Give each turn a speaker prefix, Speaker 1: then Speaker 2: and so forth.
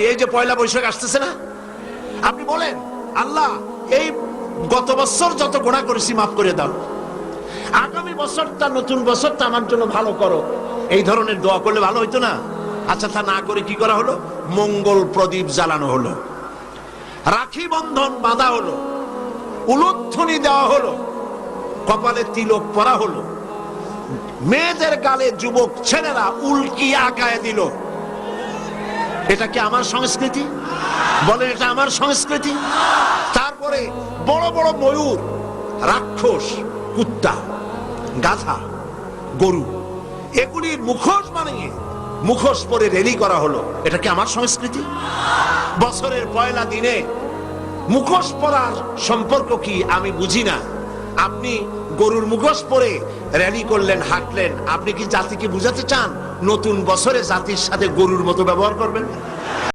Speaker 1: এই যে পয়লা বৈশাখ আসতেছে না, আপনি বলেন আল্লাহ এই গত বছর যত গুনাহ করেছি মাফ করে দাও, আগামী বছরটা নতুন বছরটা আমার জন্য ভালো করো। এই ধরনের দোয়া করলে ভালো হইতো না? আচ্ছা, তা না করে কি করা হলো? মঙ্গল প্রদীপ জ্বালানো হলো, রাখি বন্ধন বাঁধা হলো, উলুধ্বনি দেওয়া হলো, কপালে তিলক পরা হলো, মেয়েদের গালে যুবক ছেলেরা উল্কি আঁকায় দিল। এটা কি আমার সংস্কৃতি? বলেন, এটা আমার সংস্কৃতি? তারপরে বড় বড় ময়ূর, রাক্ষস, কুত্তা, গাধা, গরু, এগুলির মুখোশ বানিয়ে মুখোশ পরে রেলি করা হলো। এটা কি আমার সংস্কৃতি? বছরের পয়লা দিনে মুখোশ পরার সম্পর্ক কি আমি বুঝি না। আপনি গরুর মুখোশ পরে র্যালি করলেন, হাঁটলেন, আপনি কি জাতিকে বুঝাতে চান নতুন বছরে জাতির সাথে গরুর মতো ব্যবহার করবেন?